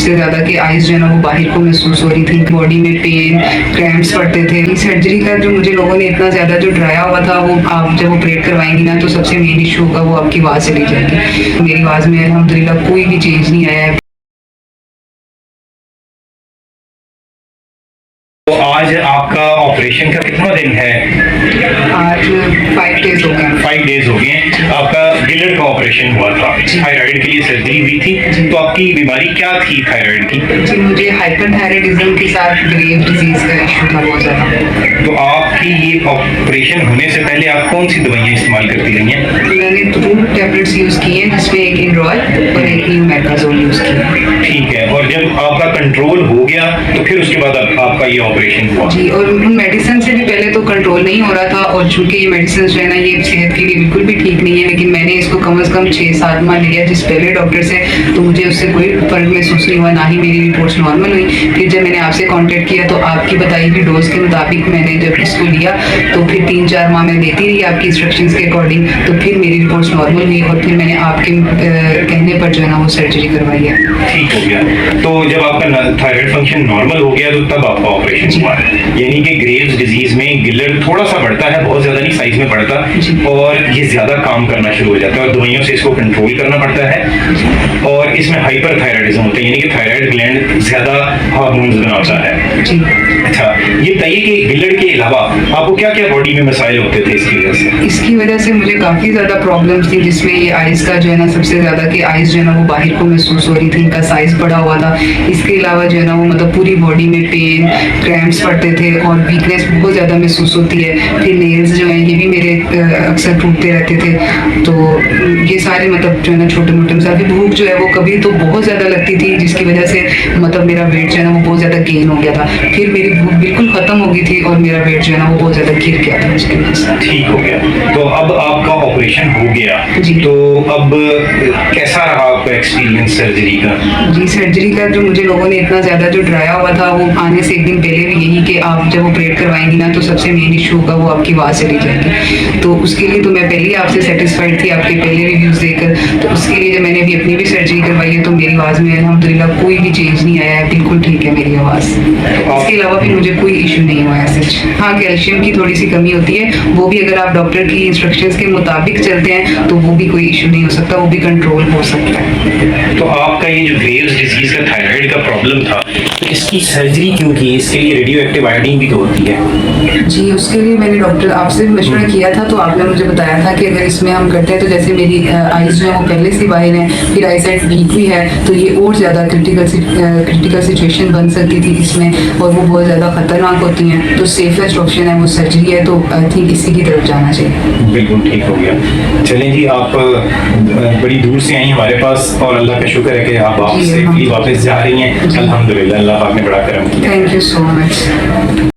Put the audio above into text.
से ज़्यादा कि आइज जो है ना वो बाहर को महसूस हो रही थी, बॉडी में पेन, क्रैम्प्स पड़ते थे। सर्जरी का जो मुझे लोगों ने इतना ज़्यादा जो डराया हुआ था, वो आप जब ऑपरेट करवाएंगी ना तो सबसे मेन इशू होगा वो आपकी आवाज़ चली जाएगी। मेरी आवाज़ में अल्हम्दुलिल्लाह कोई भी चेंज नहीं आया है। तो आज आपका ऑपरेशन का कितना दिन है? आज 5 डेज हो गए। 5 डेज हो गए। आपका गिलर का ऑपरेशन हुआ था, थायराइड के लिए सर्जरी हुई थी। तो आपकी बीमारी क्या थी थायराइड की? जी, मुझे हाइपरथायराइडिज्म के साथ ग्रेव डिजीज का इशू था बहुत ज़्यादा। तो आपकी ये ऑपरेशन होने से पहले आप कौन सी दवाइयाँ इस्तेमाल करती रही हैं? मैंने 2 टैबलेट्स यूज़ किए हैं, जिसमें एक इंड्रॉल और एक यूमेकाजोल यूज़ किया। ठीक है। और जब आपका कंट्रोल हो गया तो फिर उसके बाद आपका ये ऑपरेशन हुआ? जी, और मेडिसिन से भी पहले तो कंट्रोल नहीं हो रहा था, और चूंकि ये मेडिसिन जो है ना ये सेहत के लिए बिल्कुल भी ठीक नहीं है, लेकिन मैंने इसको कम से कम 6-7 माह लिया जिस पहले डॉक्टर से, तो मुझे उससे कोई फर्क महसूस नहीं हुआ, ना ही मेरी रिपोर्ट्स नॉर्मल हुई। फिर जब मैंने आपसे कांटेक्ट किया तो आपकी बताई हुई डोज के मुताबिक मैंने जब इसको लिया तो फिर 3-4 माह मैं लेती रही आपकी इंस्ट्रक्शंस के अकॉर्डिंग, तो फिर मेरी रिपोर्ट्स नॉर्मल हुई और फिर मैंने आपके कहने पर जो है ना वो सर्जरी करवाई है। ठीक हो गया। तो जब आपका थायराइड फंक्शन नॉर्मल हो गया तो तब आपका ऑपरेशन हुआ, यानी कि ग्रेव्स डिजीज में गिलर थोड़ा सा बढ़ता है, बहुत ज्यादा नहीं साइज में बढ़ता, और ये ज्यादा काम करना शुरू हो जाता है और दवाइयों से इसको कंट्रोल करना पड़ता है। और इसमें हाइपरथायराइडिज्म होता है, यानी कि थायराइड ग्लैंड ज्यादा हार्मोन्स बनाता है। अच्छा, ये बताइए कि गिलर के अलावा आपको क्या क्या बॉडी में मसाइल होते थे इसकी वजह से? इसकी वजह से मुझे काफ़ी ज़्यादा प्रॉब्लम्स थी, जिसमें ये आइज़ का जो है ना सबसे ज़्यादा कि आइज़ जो है ना वो बाहर को महसूस हो रही थी, इनका साइज़ बड़ा हुआ था। इसके अलावा जो है ना वो मतलब पूरी बॉडी में पेन, क्रैम्प्स पड़ते थे और वीकनेस बहुत ज़्यादा महसूस होती है। फिर नेल्स जो हैं ये भी मेरे अक्सर टूटते रहते थे। तो ये सारे मतलब जो है ना छोटे मोटे मसाले। भूख जो है वो कभी तो बहुत ज़्यादा लगती थी, जिसकी वजह से मतलब मेरा वेट जो है ना वो बहुत ज़्यादा गेन हो गया था। फिर मेरी भूख बिल्कुल ख़त्म हो गई थी और मेरा वेट जो है ना वो बहुत ज़्यादा गिर गया था उसकी वजह से। ठीक हो गया। तो अब आपका ऑपरेशन हो गया, तो अब कैसा रहा आपका एक्सपीरियंस सर्जरी का? जी, सर्जरी का जो मुझे लोगों ने इतना ज़्यादा जो डराया हुआ था, वो आने से एक दिन पहले भी यही कि आप जब ऑपरेट करवाएंगी ना तो सबसे मेन इशू होगा वो आपकी आवाज़ चली जाएगी। तो उसके लिए तो मैं पहले ही आपसे सेटिस्फाइड थी आपके पहले रिव्यूज़ देकर। तो उसके लिए जब मैंने भी अपनी भी सर्जरी करवाई है तो मेरी आवाज़ में अल्हम्दुलिल्लाह कोई भी चेंज नहीं आया है, बिल्कुल ठीक है मेरी आवाज़। इसके अलावा भी मुझे कोई इशू नहीं हुआ है सच। हाँ, कैल्शियम की थोड़ी सी कमी होती है, वो भी अगर आप डॉक्टर की इंस्ट्रक्शंस के मुताबिक चलते हैं तो वो भी कोई इशू नहीं हो सकता, वो भी कंट्रोल हो सकता है। तो आपका ये जो ग्रेव्स डिजीज का थायराइड का प्रॉब्लम था, तो इसकी सर्जरी क्यों की? इसके लिए रेडियो एक्टिव आयोडीन भी तो होती है। जी, उसके लिए मैंने डॉक्टर आपसे मशवरा किया था, तो आपने मुझे बताया था कि अगर इसमें हम करते हैं तो जैसे मेरी आइज़ जो है वो पहले से बाहर है, फिर आईसाइट वीक भी है, तो ये और ज़्यादा क्रिटिकल सिचुएशन बन सकती थी इसमें, और वो बहुत ज़्यादा ख़तरनाक होती हैं। तो सेफेस्ट ऑप्शन है वो सर्जरी है, तो आई थिंक इसी की तरफ जाना चाहिए। बिल्कुल ठीक हो गया। चलें जी, आप बड़ी दूर से आई हमारे पास और अल्लाह का शुक्र है कि आप सेफली वापस जा रही हैं। अल्हम्दुलिल्लाह, अल्लाह पाक ने बड़ा करम किया। Thank you so much.